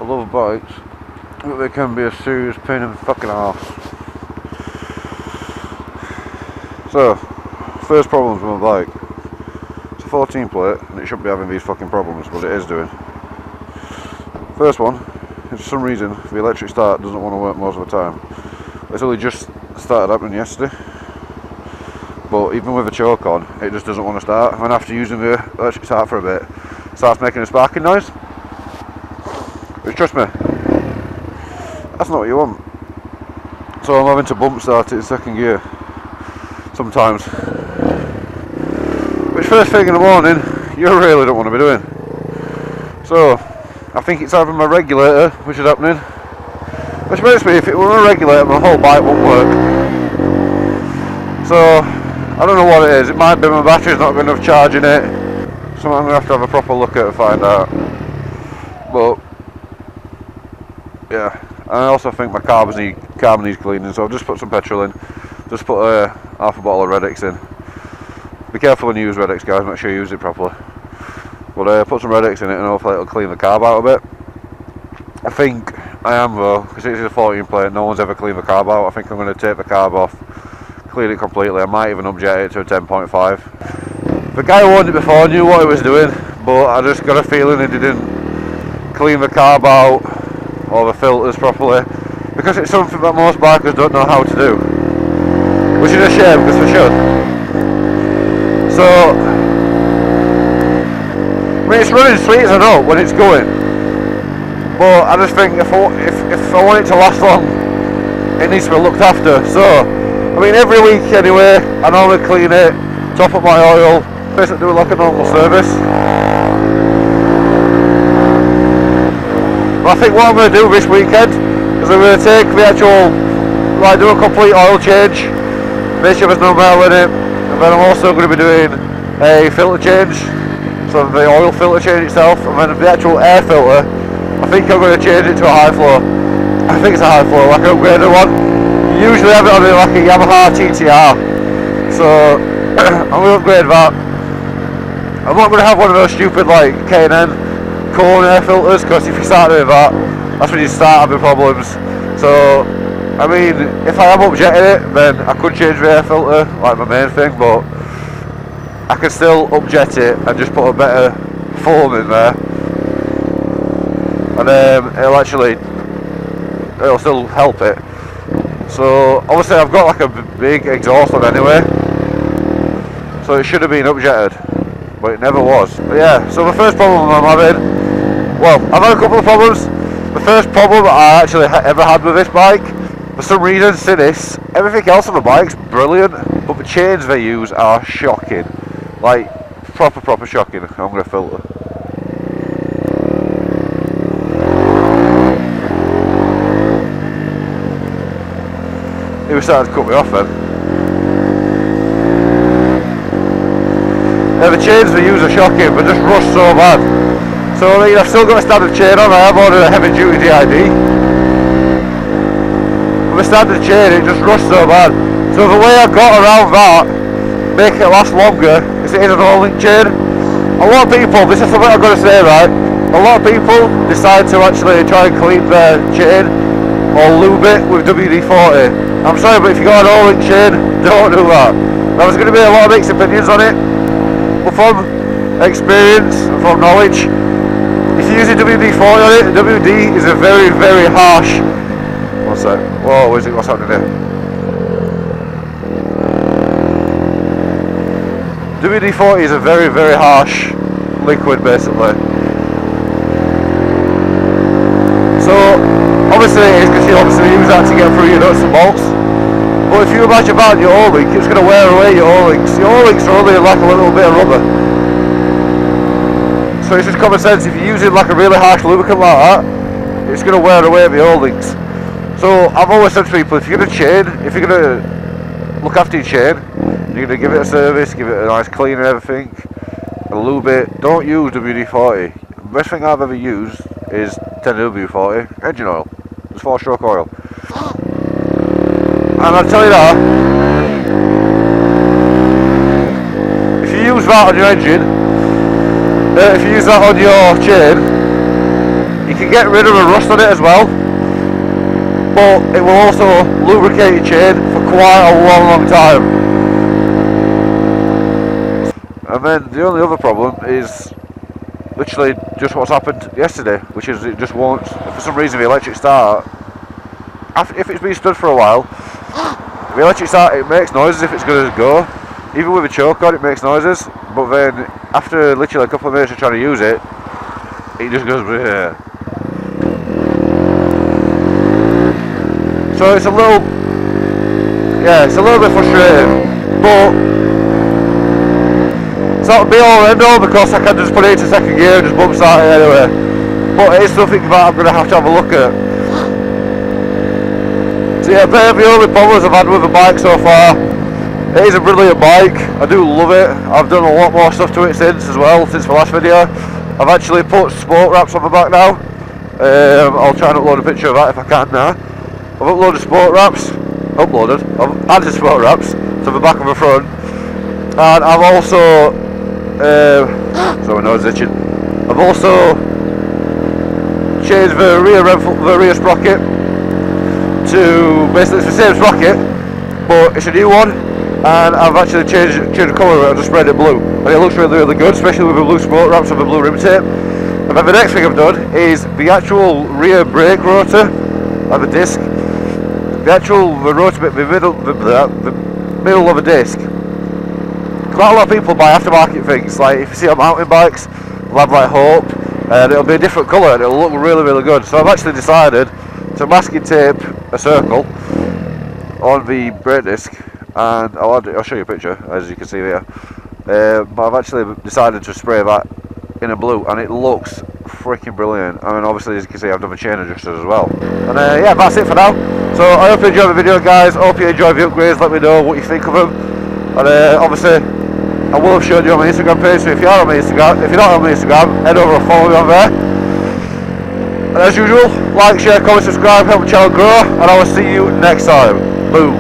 I love bikes, but they can be a serious pain in the fucking arse. So, first problems with my bike. It's a 14 plate and it shouldn't be having these fucking problems, but it is doing. First one, for some reason the electric start doesn't want to work most of the time. It's only just started happening yesterday, but even with a choke on, it just doesn't want to start. And after using the electric start for a bit, it starts making a sparking noise. Which, trust me, that's not what you want. So I'm having to bump start it in second gear sometimes, which first thing in the morning you really don't want to be doing. So I think it's either my regulator which is happening, which makes me, if it were my regulator, my whole bike won't work. So I don't know what it is. It might be my battery's not got enough charge in it, so I'm going to have a proper look at it to find out. But yeah, I also think my carb needs cleaning, so I've just put some petrol in, just put half a bottle of Red X in. Be careful when you use Red X, guys, make sure you use it properly. But put some Red X in it and hopefully it'll clean the carb out a bit. I think I am though, because it's a 14 plate, no one's ever cleaned the carb out. I think I'm going to take the carb off, clean it completely. I might even upjet it to a 10.5. The guy who owned it before knew what he was doing, but I just got a feeling he didn't clean the carb out or the filters properly, because it's something that most bikers don't know how to do, which is a shame because they should. So I mean, it's running sweet as I know when it's going, but I just think if I want it to last long, it needs to be looked after. So I mean, every week anyway, I normally clean it, top up my oil, basically do like a normal service. But I think what I'm going to do this weekend is I'm going to take the actual, like, do a complete oil change, make sure there's no metal in it, and then I'm also going to be doing a filter change, so the oil filter change itself, and then the actual air filter, I think I'm going to change it to a high flow. I think it's a high flow, like an upgraded one. You usually have it on like a Yamaha TTR, so I'm going to upgrade that. I'm not going to have one of those stupid like K&N cone air filters, because if you start doing that, that's when you start having problems. So I mean, if I am upjetting it, then I could change the air filter, like my main thing, but I can still upjet it and just put a better foam in there, and it'll still help it. So obviously I've got like a big exhaust on anyway, so it should have been upjetted, but it never was. But yeah, so the first problem I'm having, well, I've had a couple of problems. The first problem I actually ever had with this bike, for some reason, Sinnis, everything else on the bike's brilliant, but the chains they use are shocking. Like, proper shocking. I'm going to filter. He was starting to cut me off then. Yeah, the chains they use are shocking, but just rust so bad. So I mean, I've still got a standard chain on. I have ordered a heavy duty DID. With a standard chain, it just rusts so bad. So the way I got around that, make it last longer, is it is an all-link chain. A lot of people, this is something I've got to say, right? A lot of people decide to actually try and clean their chain or lube it with WD-40. I'm sorry, but if you got an all-link chain, don't do that. Now, there's going to be a lot of mixed opinions on it, but from experience and from knowledge, if you use a WD-40 on it, WD is a very harsh. What's that? Whoa, what's happening there? WD-40 is a very harsh liquid, basically. So obviously it is, because you obviously use that to get through your nuts and bolts. But if you imagine about your O-link, it's going to wear away your O-links. Your O-links are only like a little bit of rubber. So it's just common sense, if you're using like a really harsh lubricant like that, it's going to wear away the O-links. So I've always said to people, if you're going to chain, if you're going to look after your chain, you're going to give it a service, give it a nice clean and everything, and lube it, don't use WD-40. The best thing I've ever used is 10W40 engine oil. It's 4-stroke oil. And I'll tell you that, if you use that on your engine, if you use that on your chain, you can get rid of the rust on it as well, but it will also lubricate your chain for quite a long time. And then the only other problem is literally just what's happened yesterday, which is it just won't, for some reason the electric start, if it's been stood for a while, the electric start, it makes noises if it's going to go. Even with a choke on, it makes noises, but then after literally a couple of minutes of trying to use it, it just goes bleh. So it's a little, yeah, it's a little bit frustrating, but it's not be all end all because I can just put it into second gear and just bump start it anyway. But it is something that I'm going to have a look at. So yeah, the only problems I've had with the bike so far, it is a brilliant bike, I do love it. I've done a lot more stuff to it since as well, since the last video. I've actually put sport wraps on the back now. I'll try and upload a picture of that if I can now. I've uploaded sport wraps, I've added sport wraps to the back of the front. And I've also, sorry, my nose is itching. I've also changed the rear sprocket to basically it's the same sprocket, but it's a new one, and I've actually changed the colour of it. I just sprayed it blue, and it looks really, really good, especially with the blue sport wraps and the blue rim tape. And then the next thing I've done is the actual rear brake rotor of the disc. The rotor bit, the middle of the disc. Quite a lot of people buy aftermarket things, like if you see on mountain bikes, they'll have like Hope, and it'll be a different colour and it'll look really, really good. So I've actually decided to masking tape a circle on the brake disc, and I'll show you a picture as you can see there. But I've actually decided to spray that in a blue, and it looks freaking brilliant. I mean, obviously as you can see, I've done the chain adjusters as well. And yeah, that's it for now. So I hope you enjoyed the video, guys. I hope you enjoyed the upgrades. Let me know what you think of them. And obviously, I will have showed you on my Instagram page. So if you are on my Instagram, if you're not on my Instagram, head over and follow me on there. And as usual, like, share, comment, subscribe, help the channel grow, and I will see you next time. Boom.